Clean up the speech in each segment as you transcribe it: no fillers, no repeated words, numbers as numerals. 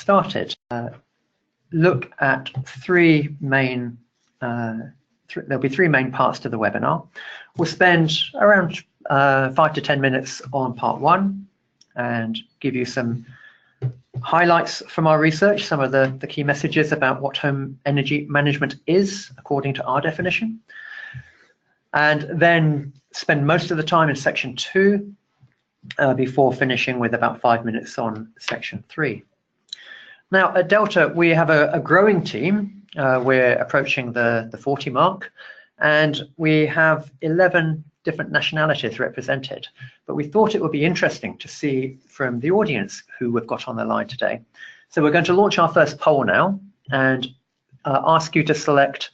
started, look at three main, there'll be three main parts to the webinar. We'll spend around 5 to 10 minutes on part one and give you some highlights from our research, some of the key messages about what home energy management is according to our definition. And then spend most of the time in section 2 before finishing with about 5 minutes on section 3. Now at Delta we have a growing team. We're approaching the 40 mark, and we have 11 different nationalities represented, but we thought it would be interesting to see from the audience who we've got on the line today. So we're going to launch our first poll now and ask you to select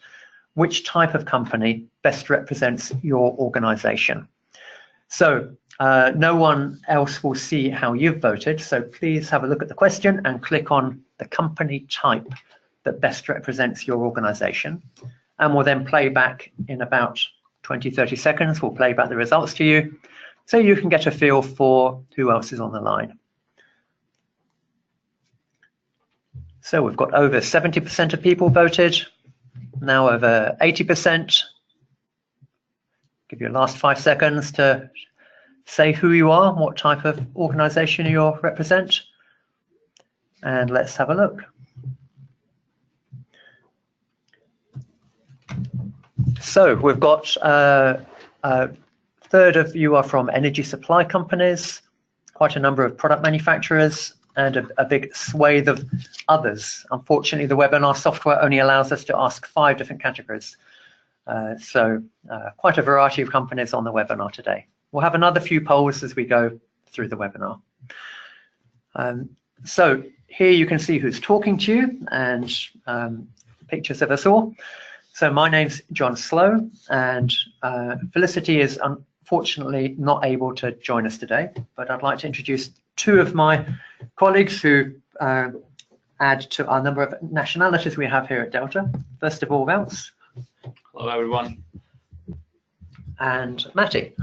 which type of company best represents your organization. So no one else will see how you've voted, so please have a look at the question and click on the company type that best represents your organization, and we'll then play back in about 20-30 seconds. We'll play back the results to you so you can get a feel for who else is on the line. So we've got over 70% of people voted, now over 80%. Give you a last 5 seconds to say who you are, what type of organization you represent, and let's have a look. So we've got a third of you are from energy supply companies, quite a number of product manufacturers, and a big swathe of others. Unfortunately, the webinar software only allows us to ask 5 different categories. So quite a variety of companies on the webinar today. We'll have another few polls as we go through the webinar. So here you can see who's talking to you and pictures of us all. So my name's John Slow, and Felicity is unfortunately not able to join us today, but I'd like to introduce 2 of my colleagues who add to our number of nationalities we have here at Delta. First of all, Woutz. Hello, everyone. And Matti.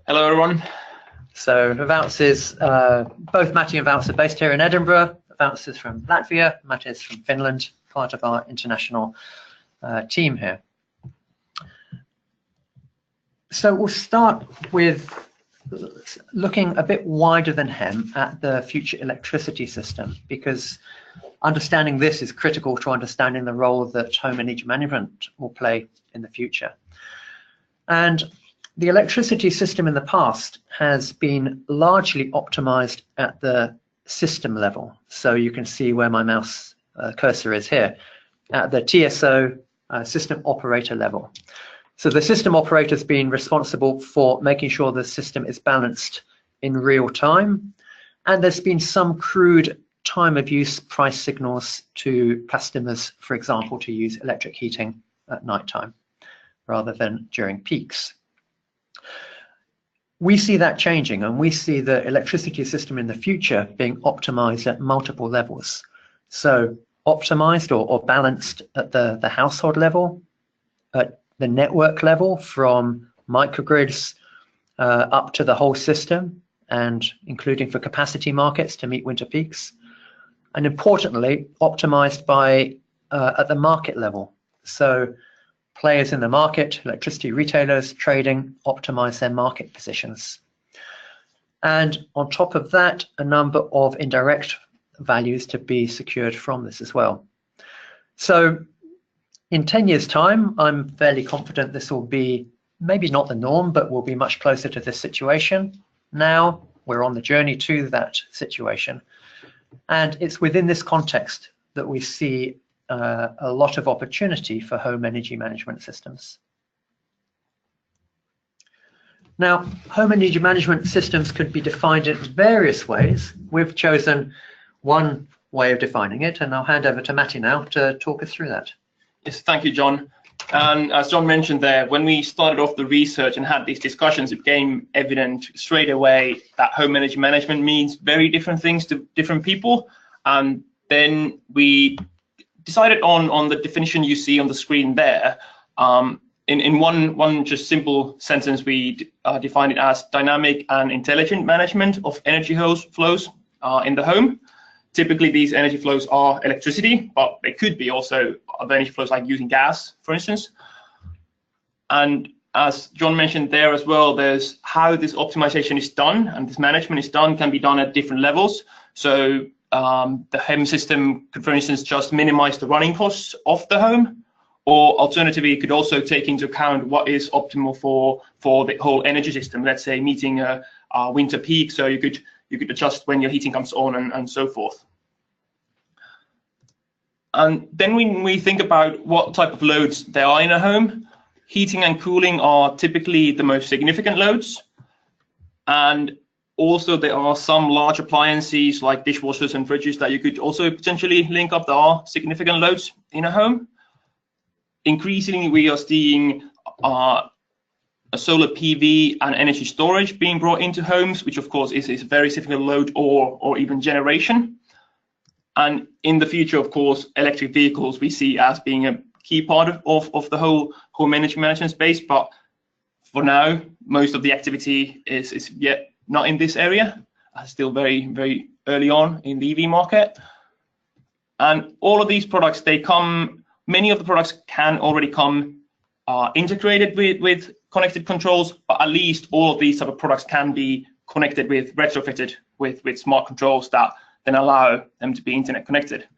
Hello, everyone. So Woutz is, both Matti and Woutz are based here in Edinburgh. Woutz is from Latvia, Matti is from Finland, part of our international team here. So we'll start with looking a bit wider than HEM at the future electricity system, because understanding this is critical to understanding the role that home energy management will play in the future. And the electricity system in the past has been largely optimized at the system level. So you can see where my mouse cursor is here, at the TSO system operator level. So the system operator has been responsible for making sure the system is balanced in real time, and there's been some crude time of use price signals to customers, for example, to use electric heating at night time rather than during peaks. We see that changing, and we see the electricity system in the future being optimized at multiple levels. So optimized or balanced at the household level, at the network level, from microgrids up to the whole system, and including for capacity markets to meet winter peaks. And importantly, optimized by at the market level. So players in the market, electricity retailers, trading, optimize their market positions. And on top of that, a number of indirect values to be secured from this as well. So in 10 years' time, I'm fairly confident this will be maybe not the norm, but will be much closer to this situation. Now we're on the journey to that situation. And it's within this context that we see a lot of opportunity for home energy management systems. Now, home energy management systems could be defined in various ways. We've chosen one way of defining it, and I'll hand over to Matti now to talk us through that. Yes, thank you, John. And as John mentioned there, when we started off the research and had these discussions, it became evident straight away that home energy management means very different things to different people. And then we decided on the definition you see on the screen there. In one just simple sentence, we defined it as dynamic and intelligent management of energy flows in the home. Typically, these energy flows are electricity, but they could be also other energy flows like using gas, for instance. And as John mentioned there as well, there's how this optimization is done and this management is done can be done at different levels. So the HEM system could, for instance, just minimize the running costs of the home, or alternatively, it could also take into account what is optimal for the whole energy system. Let's say meeting a winter peak, so you could adjust when your heating comes on and so forth. And then when we think about what type of loads there are in a home, heating and cooling are typically the most significant loads. And also there are some large appliances like dishwashers and fridges that you could also potentially link up. There are significant loads in a home. Increasingly, we are seeing a solar PV and energy storage being brought into homes, which of course is a very significant load or even generation. And in the future, of course, electric vehicles we see as being a key part of the whole home energy management space. But for now, most of the activity is yet not in this area, still very, very early on in the EV market. And all of these products, many of the products can already come integrated with connected controls, but at least all of these type of products can be connected retrofitted with smart controls that then allow them to be internet connected.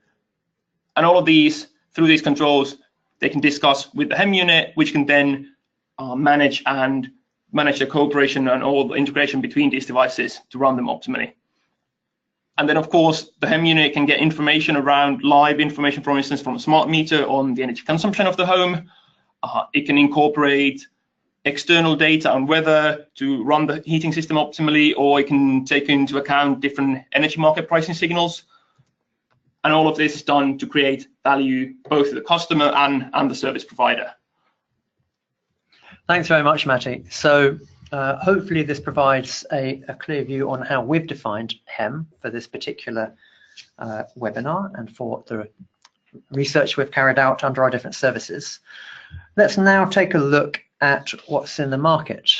And all of these, through these controls, they can discuss with the HEM unit, which can then manage the cooperation and all the integration between these devices to run them optimally. And then, of course, the HEM unit can get information around live information, for instance, from a smart meter on the energy consumption of the home. It can incorporate external data on weather to run the heating system optimally, or it can take into account different energy market pricing signals. And all of this is done to create value both to the customer and the service provider. Thanks very much, Matti. So hopefully this provides a clear view on how we've defined HEM for this particular webinar and for the research we've carried out under our different services. Let's now take a look at what's in the market.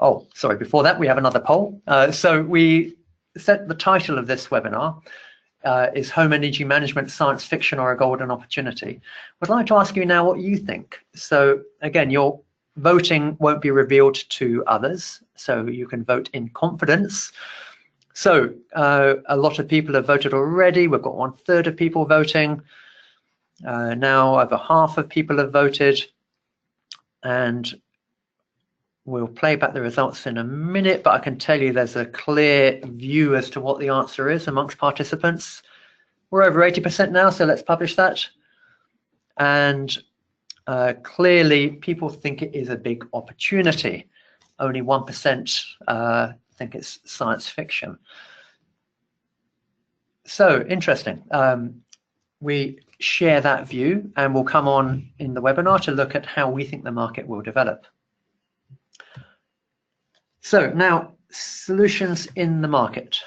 Oh, sorry, before that we have another poll. So we set the title of this webinar is Home Energy Management Science Fiction or a Golden Opportunity? I'd like to ask you now what you think. So again, your voting won't be revealed to others, so you can vote in confidence. So a lot of people have voted already. We've got 1/3 of people voting. Now over half of people have voted, and we'll play back the results in a minute, but I can tell you there's a clear view as to what the answer is amongst participants. We're over 80% now, so let's publish that. And clearly people think it is a big opportunity. Only 1% think it's science fiction. So interesting. We share that view, and we'll come on in the webinar to look at how we think the market will develop. So now, solutions in the market.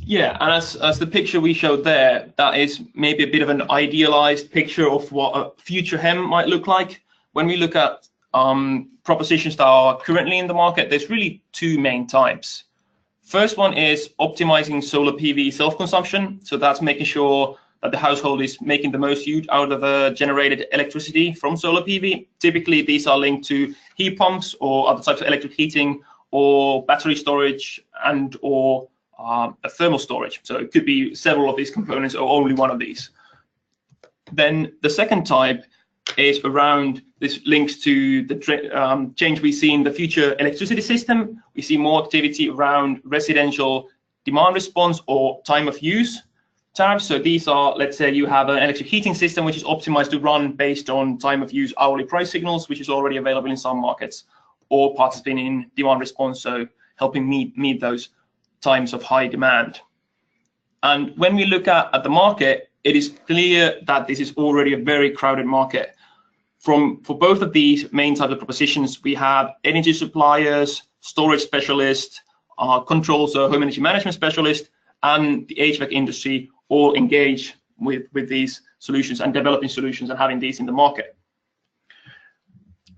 Yeah, and as the picture we showed there, that is maybe a bit of an idealized picture of what a future HEM might look like. When we look at propositions that are currently in the market, there's really two main types. First one is optimizing solar PV self-consumption. So that's making sure that the household is making the most use out of generated electricity from solar PV. Typically, these are linked to heat pumps or other types of electric heating or battery storage and or a thermal storage. So it could be several of these components or only one of these. Then the second type is around this links to the change we see in the future electricity system. We see more activity around residential demand response or time of use tariffs. So these are, let's say you have an electric heating system which is optimized to run based on time of use hourly price signals, which is already available in some markets, or participating in demand response, so helping meet those times of high demand. And when we look at the market, it is clear that this is already a very crowded market. For both of these main types of propositions, we have energy suppliers, storage specialists, controls, home energy management specialists, and the HVAC industry all engage with these solutions and developing solutions and having these in the market.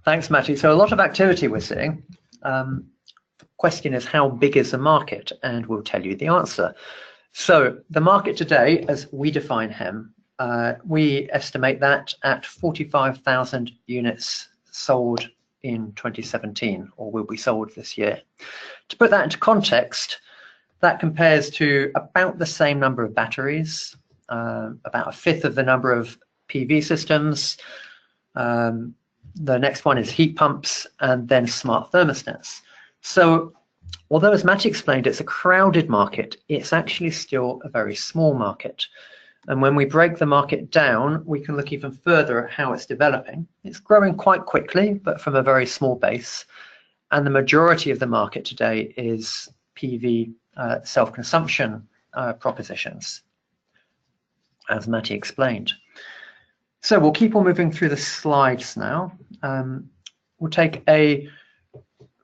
Thanks, Matti. So a lot of activity we're seeing. The question is, how big is the market? And we'll tell you the answer. So the market today, as we define HEM, we estimate that at 45,000 units sold in 2017, or will be sold this year. To put that into context, that compares to about the same number of batteries, about a fifth of the number of PV systems. The next one is heat pumps, and then smart thermostats. So although, as Matti explained, it's a crowded market, it's actually still a very small market. And when we break the market down, we can look even further at how it's developing. It's growing quite quickly, but from a very small base. And the majority of the market today is PV self-consumption propositions, as Matti explained. So we'll keep on moving through the slides now. We'll take a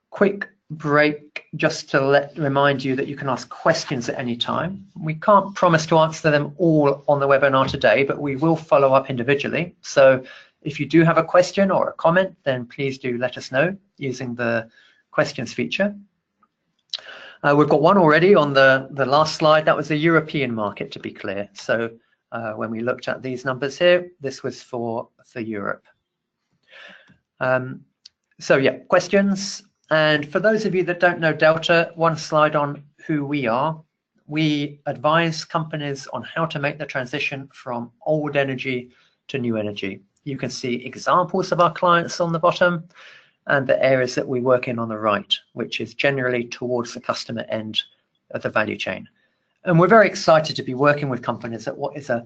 quick break just to remind you that you can ask questions at any time. We can't promise to answer them all on the webinar today, but we will follow up individually. So if you do have a question or a comment, then please do let us know using the questions feature. We've got one already on the last slide. That was the European market, to be clear. So when we looked at these numbers here, this was for Europe. So yeah, questions. And for those of you that don't know Delta, one slide on who we are. We advise companies on how to make the transition from old energy to new energy. You can see examples of our clients on the bottom and the areas that we work in on the right, which is generally towards the customer end of the value chain. And we're very excited to be working with companies at what is a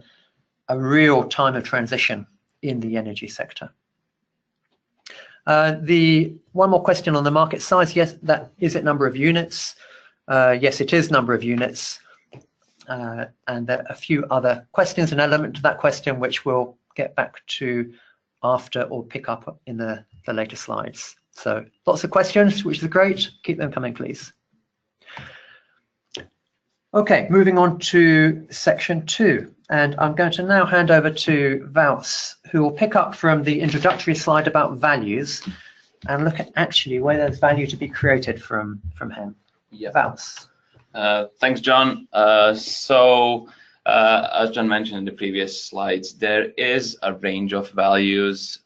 real time of transition in the energy sector. The one more question on the market size. Yes, that is it number of units. Yes, it is number of units. And there are a few other questions and elements to that question, which we'll get back to after or pick up in the later slides. So lots of questions, which is great. Keep them coming, please. Okay, moving on to section 2. And I'm going to now hand over to Woutz, who will pick up from the introductory slide about values and look at actually where there's value to be created from HEM. Yeah. Woutz. Thanks, John. As John mentioned in the previous slides, there is a range of values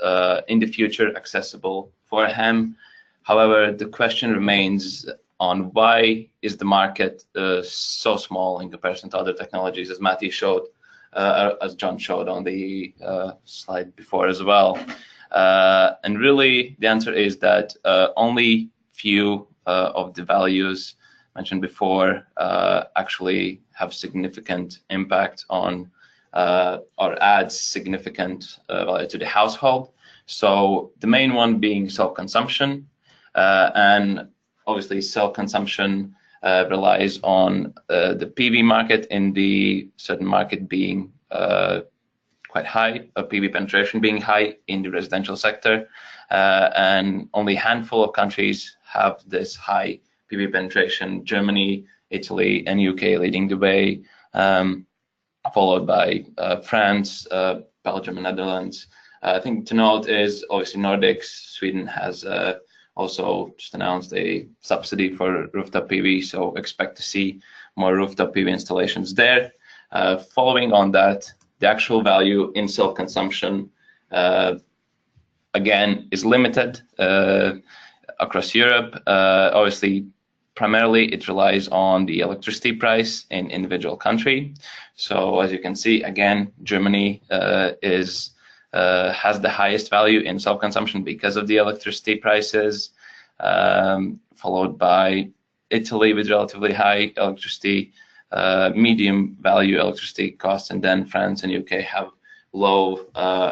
in the future accessible for HEM. However, the question remains on why is the market so small in comparison to other technologies, as Matti showed, as John showed on the slide before as well. And really, the answer is that only few of the values mentioned before actually have significant impact on or add significant value to the household. So the main one being self-consumption, and obviously self-consumption relies on the PV market in the certain market being quite high, PV penetration being high in the residential sector, and only a handful of countries have this high PV penetration: Germany, Italy, and UK leading the way, followed by France, Belgium, and Netherlands. I think to note is obviously Nordics. Sweden has also just announced a subsidy for rooftop PV, so expect to see more rooftop PV installations there. Following on that, the actual value in self-consumption, again, is limited across Europe. Obviously, primarily it relies on the electricity price in individual country. So as you can see, again, Germany has the highest value in self-consumption because of the electricity prices, followed by Italy with relatively high electricity, medium value electricity costs, and then France and UK have low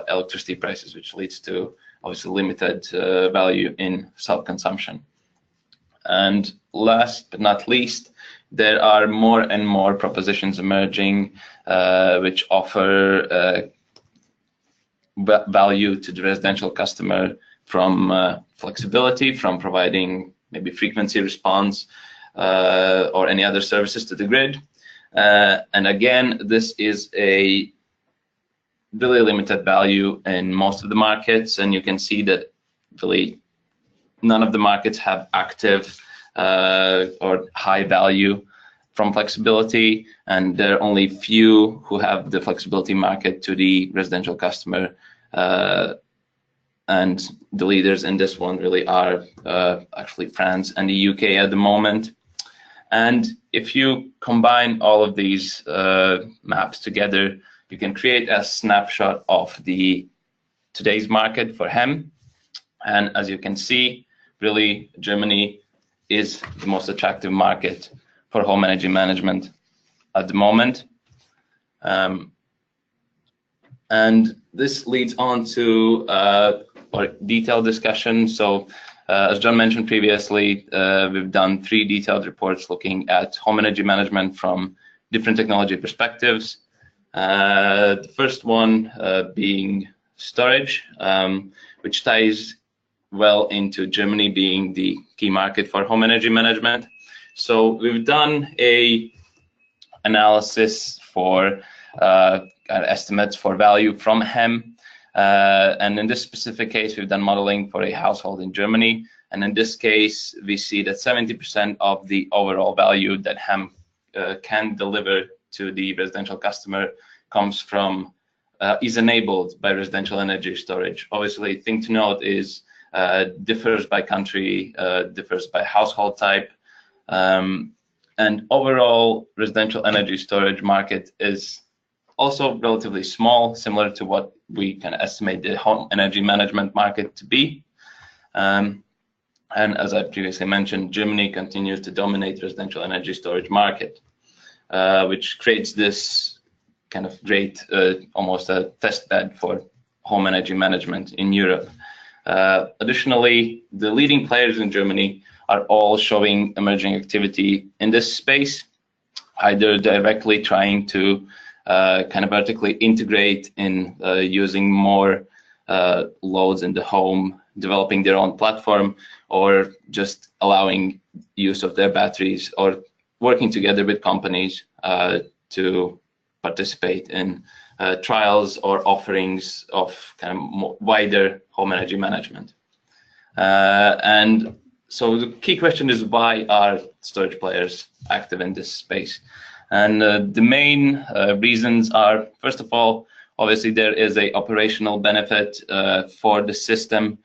electricity prices, which leads to obviously limited value in self-consumption. And last but not least, there are more and more propositions emerging which offer value to the residential customer, from flexibility, from providing maybe frequency response or any other services to the grid. And again, this is a really limited value in most of the markets, and you can see that really none of the markets have active or high value from flexibility, and there are only few who have the flexibility market to the residential customer. And the leaders in this one really are actually France and the UK at the moment. And if you combine all of these maps together, you can create a snapshot of the today's market for HEM. And as you can see, really Germany is the most attractive market for home energy management at the moment. And this leads on to a detailed discussion. So as John mentioned previously, we've done 3 detailed reports looking at home energy management from different technology perspectives. The first one being storage, which ties well into Germany being the key market for home energy management. So we've done a analysis for estimates for value from HEM. And in this specific case, we've done modeling for a household in Germany. And in this case, we see that 70% of the overall value that HEM can deliver to the residential customer comes from, is enabled by residential energy storage. Obviously, thing to note is differs by country, differs by household type. And overall, residential energy storage market is also relatively small, similar to what we can estimate the home energy management market to be. And as I previously mentioned, Germany continues to dominate residential energy storage market, which creates this kind of great, almost a test bed for home energy management in Europe. Additionally, the leading players in Germany are all showing emerging activity in this space, either directly trying to kind of vertically integrate in using more loads in the home, developing their own platform, or just allowing use of their batteries, or working together with companies to participate in trials or offerings of kind of more wider home energy management. And so the key question is, why are storage players active in this space? And the main reasons are, first of all, obviously there is a operational benefit for the system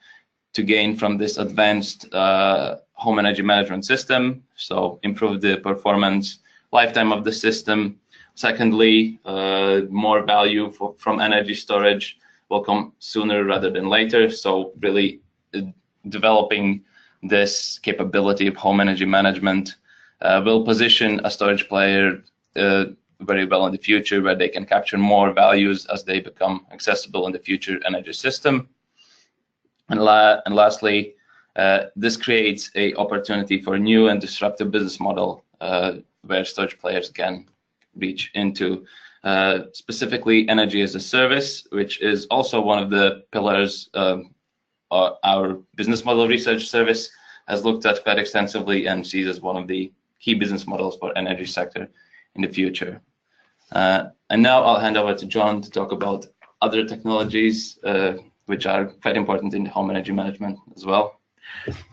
to gain from this advanced home energy management system, so improve the performance lifetime of the system. Secondly, more value from energy storage will come sooner rather than later, so really developing this capability of home energy management will position a storage player very well in the future, where they can capture more values as they become accessible in the future energy system. And lastly, this creates an opportunity for a new and disruptive business model where storage players can reach into specifically energy as a service, which is also one of the pillars our business model research service has looked at quite extensively and sees as one of the key business models for energy sector in the future. And now I'll hand over to John to talk about other technologies which are quite important in home energy management as well.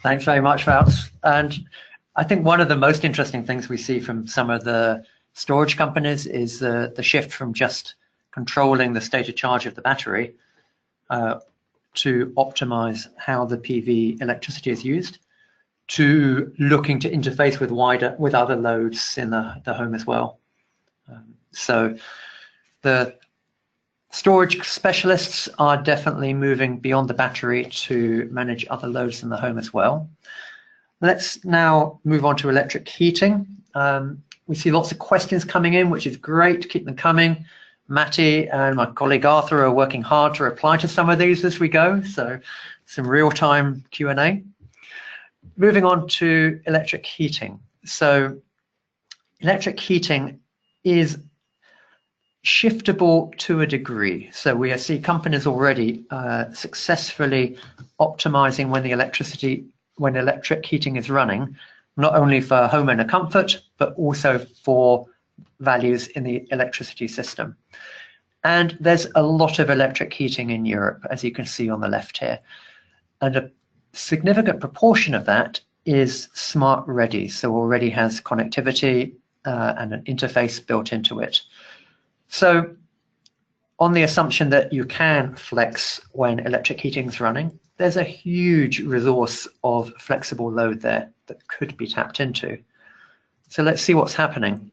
Thanks very much, Wout. And I think one of the most interesting things we see from some of the storage companies is the shift from just controlling the state of charge of the battery to optimize how the PV electricity is used, to looking to interface with other loads in the home as well. So the storage specialists are definitely moving beyond the battery to manage other loads in the home as well. Let's now move on to electric heating. We see lots of questions coming in, which is great. Keep them coming. Matty and my colleague Arthur are working hard to reply to some of these as we go, so some real-time Q&A. Moving on to electric heating. So electric heating is shiftable to a degree. So we see companies already successfully optimizing when electric heating is running, not only for homeowner comfort, but also for values in the electricity system. And there's a lot of electric heating in Europe, as you can see on the left here. And a significant proportion of that is smart ready, so already has connectivity and an interface built into it. So on the assumption that you can flex when electric heating is running, there's a huge resource of flexible load there that could be tapped into. So let's see what's happening.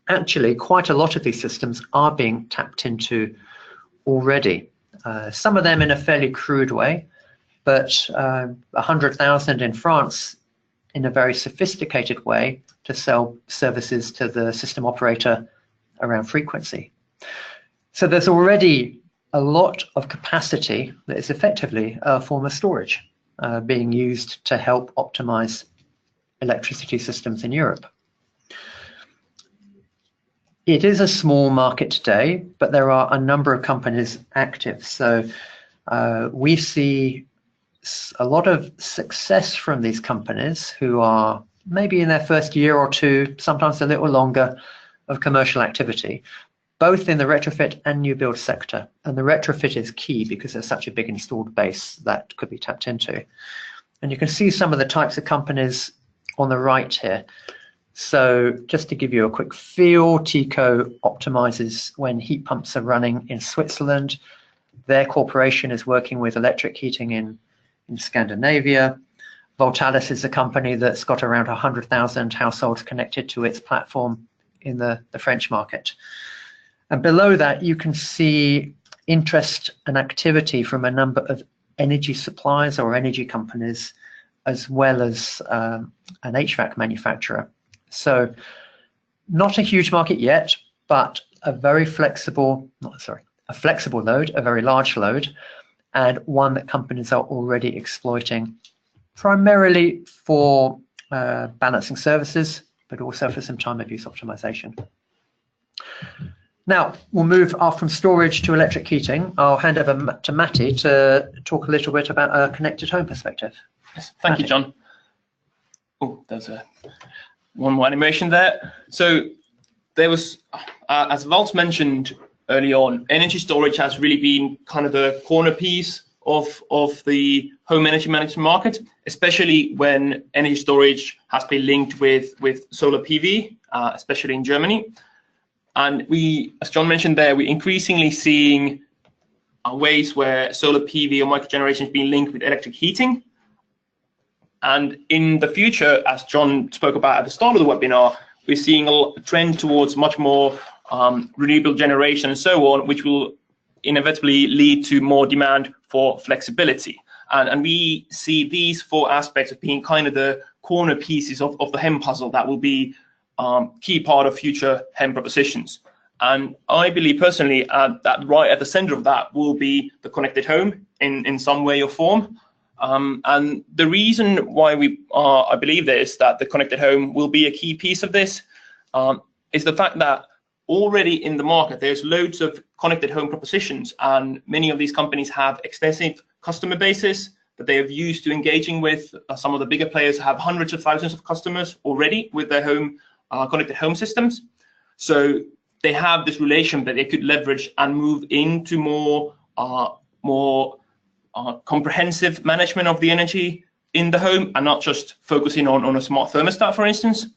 Actually, quite a lot of these systems are being tapped into already. Some of them in a fairly crude way, but 100,000 in France in a very sophisticated way to sell services to the system operator around frequency. So there's already a lot of capacity that is effectively a form of storage being used to help optimize electricity systems in Europe. It is a small market today, but there are a number of companies active. So we see a lot of success from these companies who are maybe in their first year or two, sometimes a little longer, of commercial activity, both in the retrofit and new build sector. And the retrofit is key because there's such a big installed base that could be tapped into. And you can see some of the types of companies on the right here. So just to give you a quick feel, Tico optimizes when heat pumps are running in Switzerland. Their corporation is working with electric heating in Scandinavia. Voltalis is a company that's got around 100,000 households connected to its platform in the French market. And below that, you can see interest and activity from a number of energy suppliers or energy companies, as well as an HVAC manufacturer. So not a huge market yet, but a very flexible, a flexible load, a very large load, and one that companies are already exploiting primarily for balancing services, but also for some time of use optimization. Now, we'll move off from storage to electric heating. I'll hand over to Matty to talk a little bit about a connected home perspective. Yes, thank you, John. Oh, there's one more animation there. So there was, as Valts mentioned early on, energy storage has really been kind of the corner piece of the home energy management market, especially when energy storage has been linked with solar PV, especially in Germany. And we, as John mentioned there, we're increasingly seeing ways where solar PV or microgeneration is being linked with electric heating. And in the future, as John spoke about at the start of the webinar, we're seeing a trend towards much more renewable generation and so on, which will inevitably lead to more demand for flexibility. And we see these four aspects of being kind of the corner pieces of the HEM puzzle that will be key part of future HEM propositions. And I believe personally that right at the center of that will be the connected home in some way or form. And the reason why I believe this, that the connected home will be a key piece of this, is the fact that already in the market, there's loads of connected home propositions, and many of these companies have extensive customer bases that they have used to engaging with. Some of the bigger players have hundreds of thousands of customers already with their home connected home systems. So they have this relation that they could leverage and move into more comprehensive management of the energy in the home, and not just focusing on a smart thermostat, for instance.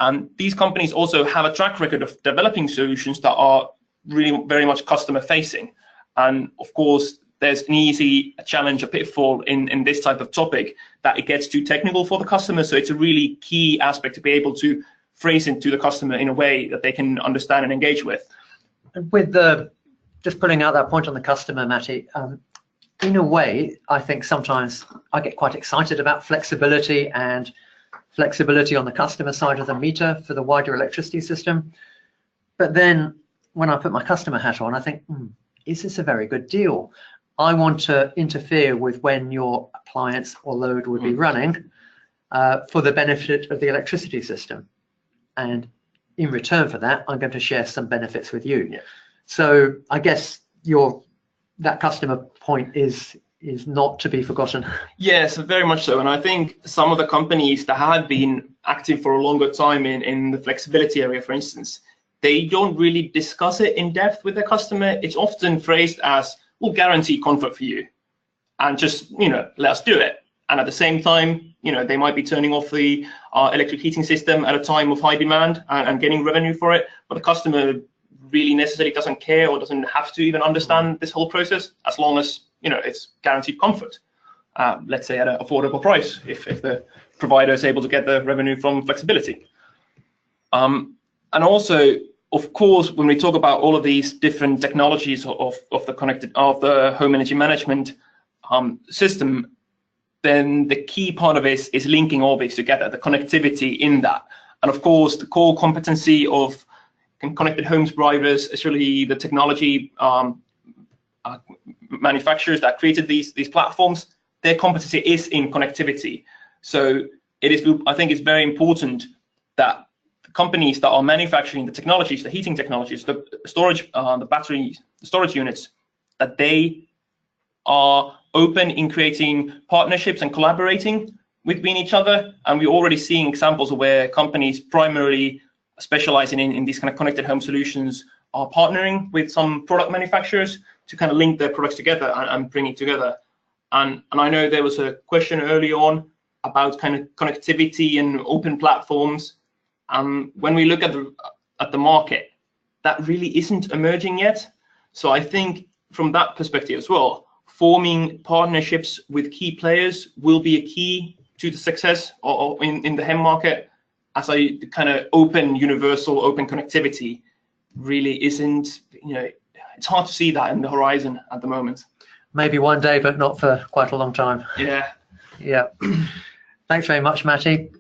And these companies also have a track record of developing solutions that are really very much customer facing. And of course, there's an easy challenge, a pitfall in this type of topic, that it gets too technical for the customer. So it's a really key aspect to be able to phrase it to the customer in a way that they can understand and engage with. With just pulling out that point on the customer, Matty, in a way, I think sometimes I get quite excited about flexibility and flexibility on the customer side of the meter for the wider electricity system. But then when I put my customer hat on, I think, is this a very good deal? I want to interfere with when your appliance or load would be running for the benefit of the electricity system. And in return for that, I'm going to share some benefits with you. Yeah. So I guess that customer point is not to be forgotten. Yes, very much so. And I think some of the companies that have been active for a longer time in the flexibility area, for instance, they don't really discuss it in depth with their customer. It's often phrased as, we'll guarantee comfort for you and just, let us do it. And at the same time, they might be turning off the electric heating system at a time of high demand and getting revenue for it. But the customer really necessarily doesn't care or doesn't have to even understand this whole process, as long as it's guaranteed comfort. Let's say at an affordable price, if the provider is able to get the revenue from flexibility. And also, of course, when we talk about all of these different technologies of the home energy management system, then the key part of it is linking all these together, the connectivity in that. And of course, the core competency of connected homes providers is really the technology manufacturers that created these platforms. Their competency is in connectivity. So I think it's very important that the companies that are manufacturing the technologies, the heating technologies, the storage, the battery, the storage units, that they are open in creating partnerships and collaborating between each other. And we're already seeing examples of where companies primarily specializing in these kind of connected home solutions are partnering with some product manufacturers to kind of link their products together and bring it together. And I know there was a question early on about kind of connectivity and open platforms. When we look at the market, that really isn't emerging yet. So I think from that perspective as well, forming partnerships with key players will be a key to the success in the HEM market, as a kind of open, universal, open connectivity really isn't, it's hard to see that in the horizon at the moment. Maybe one day, but not for quite a long time. Yeah. Yeah. Thanks very much, Matty.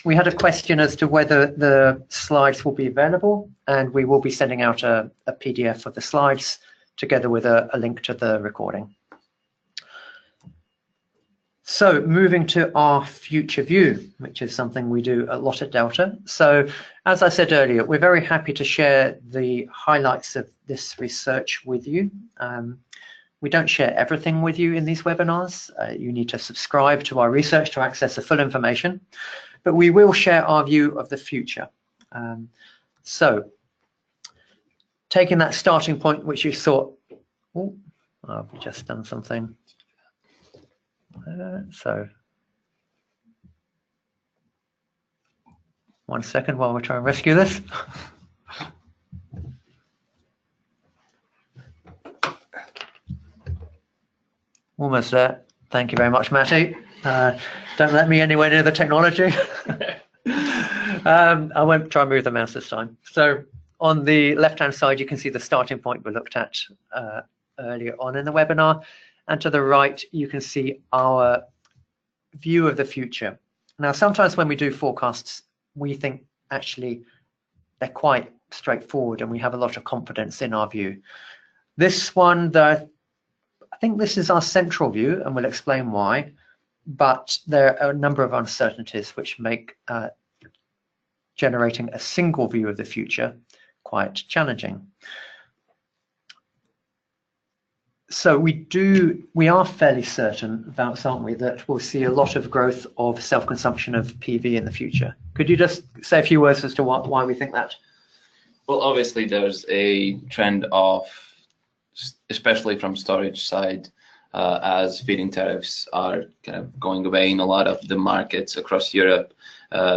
We had a question as to whether the slides will be available, and we will be sending out a PDF of the slides together with a link to the recording. So moving to our future view, which is something we do a lot at Delta. So as I said earlier, we're very happy to share the highlights of this research with you. We don't share everything with you in these webinars. You need to subscribe to our research to access the full information, but we will share our view of the future. So taking that starting point, which you saw, I've just done something. So one second while we try and rescue this. Almost there. Thank you very much, Matty. Don't let me anywhere near the technology. I won't try and move the mouse this time. So on the left-hand side, you can see the starting point we looked at earlier on in the webinar. And to the right, you can see our view of the future. Now, sometimes when we do forecasts, we think actually they're quite straightforward and we have a lot of confidence in our view. This one, I think this is our central view, and we'll explain why, but there are a number of uncertainties which make generating a single view of the future quite challenging. So we are fairly certain, Vouts, aren't we, that we'll see a lot of growth of self-consumption of PV in the future. Could you just say a few words as to why we think that? Well, obviously there's a trend of, especially from storage side, as feed-in tariffs are kind of going away in a lot of the markets across Europe,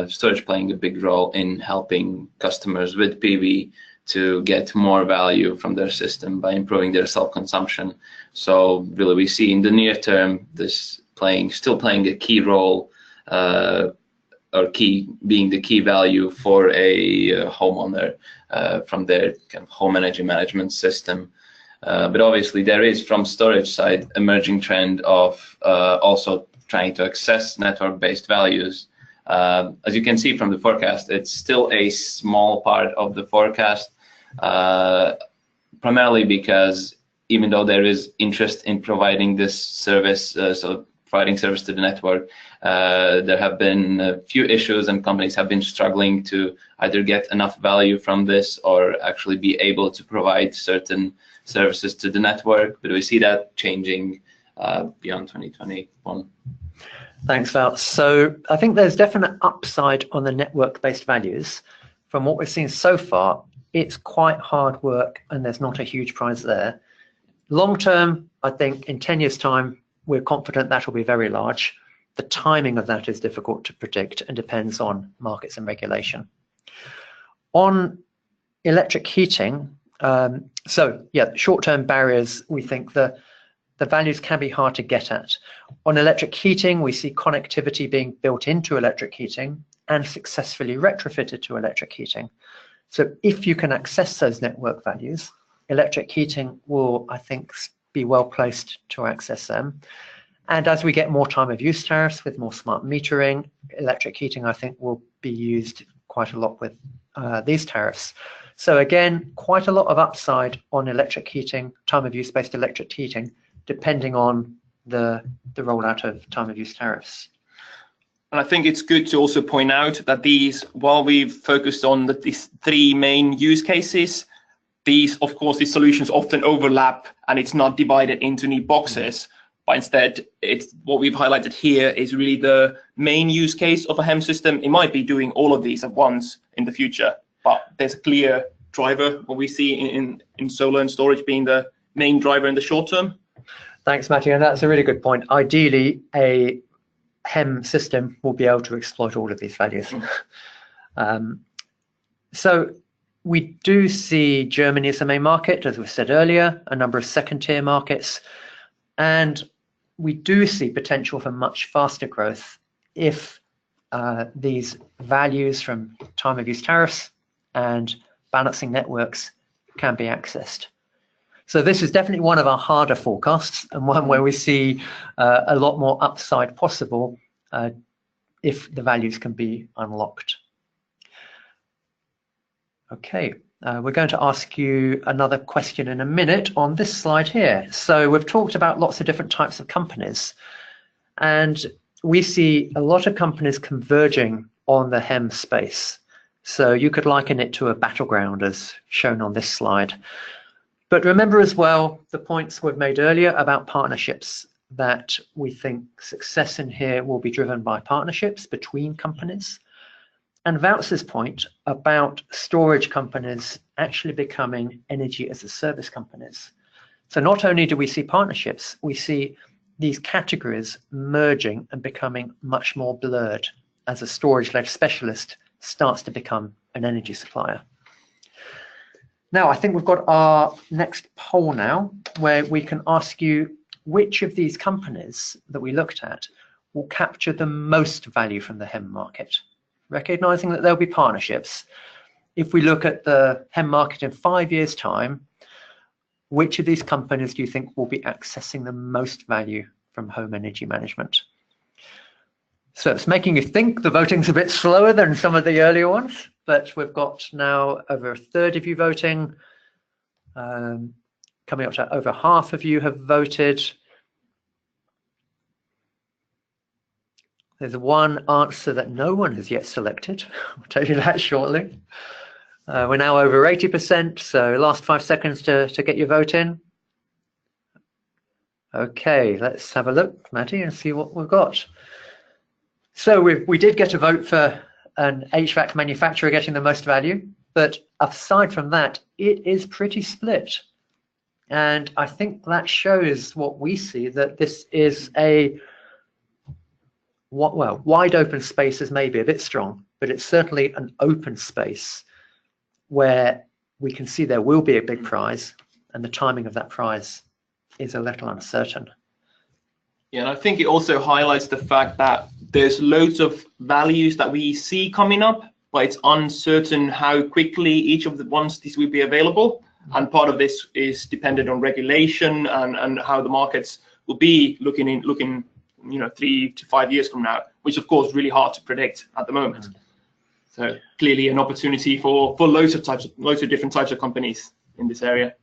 storage playing a big role in helping customers with PV to get more value from their system by improving their self-consumption. So really we see in the near term this still playing a key role, or being the key value for a homeowner from their kind of home energy management system. But obviously there is, from storage side, emerging trend of also trying to access network-based values. As you can see from the forecast, it's still a small part of the forecast, primarily because even though there is interest in providing this service, so providing service to the network, there have been a few issues and companies have been struggling to either get enough value from this or actually be able to provide certain services to the network. But we see that changing beyond 2021. Thanks, Val. So I think there's definite upside on the network-based values. From what we've seen so far, it's quite hard work and there's not a huge prize there. Long term, I think in 10 years' time, we're confident that will be very large. the timing of that is difficult to predict and depends on markets and regulation. On electric heating, so yeah, short-term barriers, we think the values can be hard to get at. On electric heating, we see connectivity being built into electric heating and successfully retrofitted to electric heating. So if you can access those network values, electric heating will, I think, be well placed to access them. And as we get more time of use tariffs with more smart metering, electric heating, I think, will be used quite a lot with these tariffs. So again, quite a lot of upside on electric heating, time of use based electric heating, depending on the rollout of time of use tariffs. And I think it's good to also point out that these, while we've focused on these three main use cases, these solutions often overlap and it's not divided into neat boxes. But instead, it's what we've highlighted here is really the main use case of a HEM system. It might be doing all of these at once in the future, but there's a clear driver, what we see in solar and storage being the main driver in the short term. Thanks, Matthew, and that's a really good point. Ideally, a HEM system will be able to exploit all of these values. So we do see Germany as the main market, as we said earlier, a number of second-tier markets, and we do see potential for much faster growth if these values from time of use tariffs and balancing networks can be accessed. So this is definitely one of our harder forecasts and one where we see a lot more upside possible if the values can be unlocked. Okay, we're going to ask you another question in a minute on this slide here. So we've talked about lots of different types of companies, and we see a lot of companies converging on the HEM space. So you could liken it to a battleground as shown on this slide. But remember as well the points we've made earlier about partnerships, that we think success in here will be driven by partnerships between companies. And Wouter's point about storage companies actually becoming energy as a service companies. So not only do we see partnerships, we see these categories merging and becoming much more blurred as a storage-led specialist starts to become an energy supplier. Now, I think we've got our next poll now, where we can ask you which of these companies that we looked at will capture the most value from the HEM market, recognizing that there'll be partnerships. If we look at the HEM market in 5 years' time, which of these companies do you think will be accessing the most value from home energy management? So it's making you think. The voting's a bit slower than some of the earlier ones, but we've got now over a third of you voting. Coming up to over half of you have voted. There's one answer that no one has yet selected. I'll tell you that shortly. We're now over 80%, so last 5 seconds to get your vote in. Okay, let's have a look, Matty, and see what we've got. So we did get a vote for an HVAC manufacturer getting the most value, but aside from that, it is pretty split. And I think that shows what we see, that this is a, well, wide open space is maybe a bit strong, but it's certainly an open space where we can see there will be a big prize, and the timing of that prize is a little uncertain. Yeah, and I think it also highlights the fact that there's loads of values that we see coming up, but it's uncertain how quickly each of the ones these will be available. And part of this is dependent on regulation and how the markets will be looking 3 to 5 years from now, which of course is really hard to predict at the moment. So clearly an opportunity for loads of different types of companies in this area.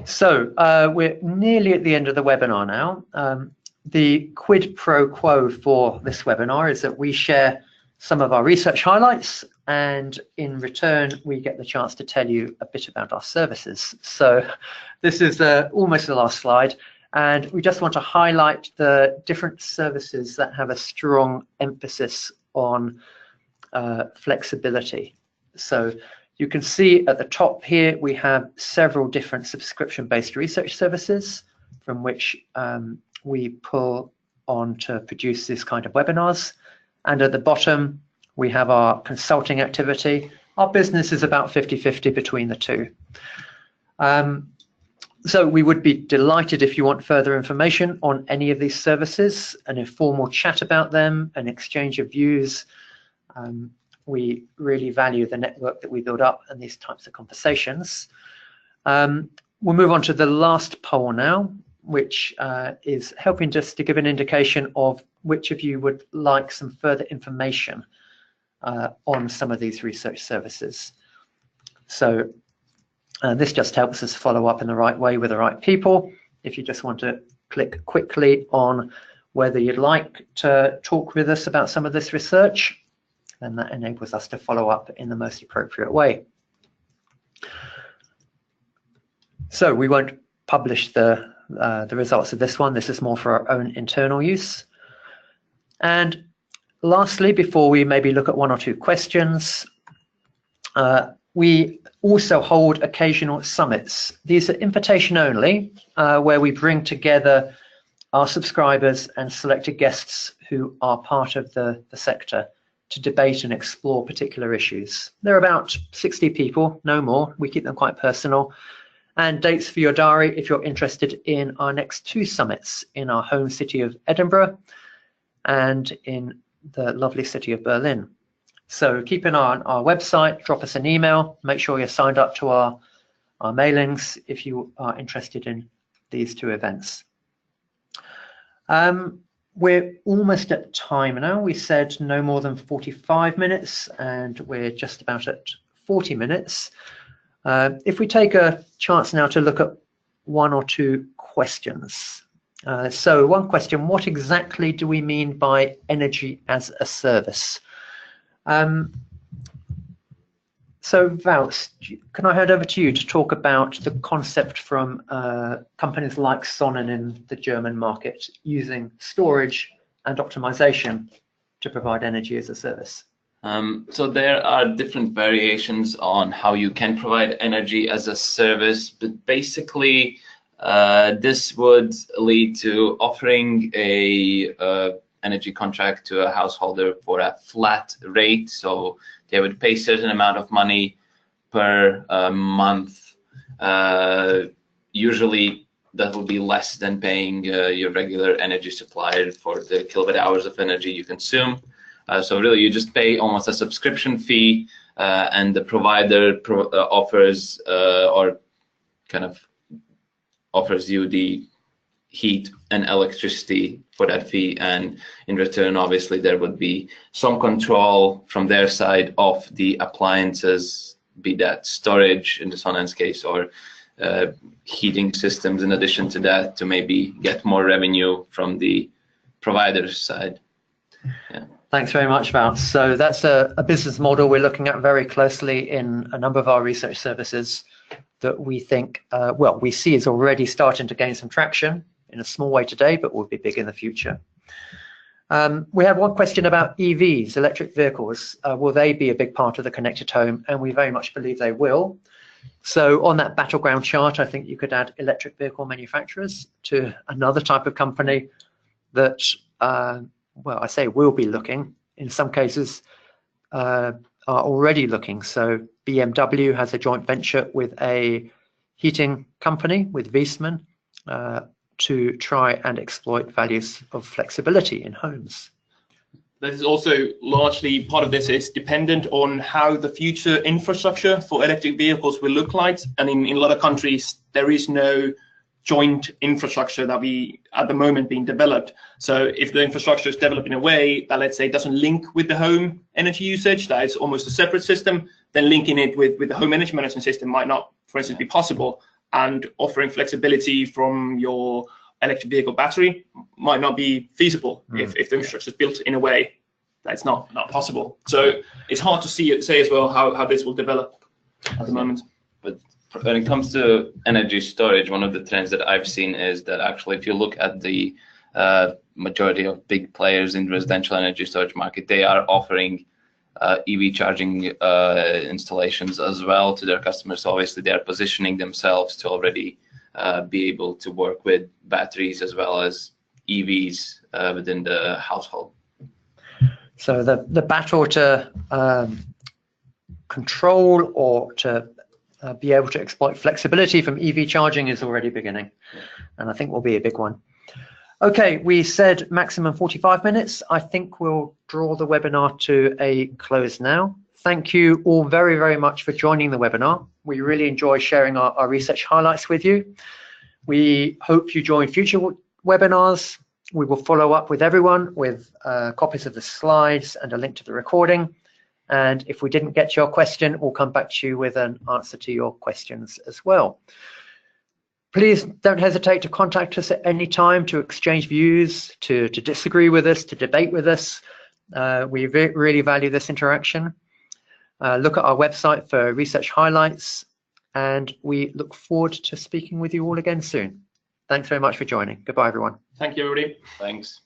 So we're nearly at the end of the webinar now. The quid pro quo for this webinar is that we share some of our research highlights, and in return we get the chance to tell you a bit about our services. So this is almost the last slide, and we just want to highlight the different services that have a strong emphasis on flexibility. So you can see at the top here we have several different subscription-based research services from which we pull on to produce this kind of webinars. And at the bottom, we have our consulting activity. Our business is about 50-50 between the two. So we would be delighted if you want further information on any of these services, an informal chat about them, an exchange of views. We really value the network that we build up and these types of conversations. We'll move on to the last poll now, which is helping just to give an indication of which of you would like some further information on some of these research services. So this just helps us follow up in the right way with the right people. If you just want to click quickly on whether you'd like to talk with us about some of this research, then that enables us to follow up in the most appropriate way. So we won't publish the results of this one. This is more for our own internal use. And lastly, before we maybe look at one or two questions, we also hold occasional summits. These are invitation only, where we bring together our subscribers and selected guests who are part of the sector to debate and explore particular issues. There are about 60 people, no more. We keep them quite personal. And dates for your diary if you're interested in our next two summits in our home city of Edinburgh and in the lovely city of Berlin. So keep an eye on our website, drop us an email, make sure you're signed up to our mailings if you are interested in these two events. We're almost at time now. We said no more than 45 minutes and we're just about at 40 minutes. If we take a chance now to look at one or two questions. So one question, what exactly do we mean by energy as a service? So Wout, can I hand over to you to talk about the concept from companies like Sonnen in the German market using storage and optimization to provide energy as a service? So there are different variations on how you can provide energy as a service, but basically this would lead to offering a energy contract to a householder for a flat rate. So they would pay a certain amount of money per month. Usually that will be less than paying your regular energy supplier for the kilowatt hours of energy you consume. So really you just pay almost a subscription fee and the provider offers or kind of offers you the heat and electricity for that fee, and in return obviously there would be some control from their side of the appliances, be that storage in the Sonnen's case or heating systems in addition to that, to maybe get more revenue from the provider's side. Yeah. Thanks very much, Wout. So that's a business model we're looking at very closely in a number of our research services that we think, well, we see is already starting to gain some traction in a small way today, but will be big in the future. We have one question about EVs, electric vehicles. Will they be a big part of the connected home? And we very much believe they will. So on that battleground chart, I think you could add electric vehicle manufacturers to another type of company that, well, I say will be looking, in some cases are already looking. So BMW has a joint venture with a heating company, with Viessmann, to try and exploit values of flexibility in homes. That is also largely part of this is dependent on how the future infrastructure for electric vehicles will look like. And in a lot of countries, there is no joint infrastructure that we at the moment being developed. So if the infrastructure is developed in a way that, let's say, doesn't link with the home energy usage, that is almost a separate system, then linking it with the home energy management system might not, for instance, be possible. And offering flexibility from your electric vehicle battery might not be feasible if the infrastructure is built in a way that's not possible. So it's hard to say as well how this will develop at the moment. But when it comes to energy storage, one of the trends that I've seen is that actually if you look at the majority of big players in the residential energy storage market, they are offering EV charging installations as well to their customers. So obviously they are positioning themselves to already be able to work with batteries as well as EVs within the household. So the battle to control or to be able to exploit flexibility from EV charging is already beginning, and I think will be a big one. Okay, we said maximum 45 minutes. I think we'll draw the webinar to a close now. Thank you all very, very much for joining the webinar. We really enjoy sharing our research highlights with you. We hope you join future webinars. We will follow up with everyone with copies of the slides and a link to the recording. And if we didn't get to your question, we'll come back to you with an answer to your questions as well. Please don't hesitate to contact us at any time to exchange views, to disagree with us, to debate with us. We really value this interaction. Look at our website for research highlights, and we look forward to speaking with you all again soon. Thanks very much for joining. Goodbye, everyone. Thank you, everybody. Thanks.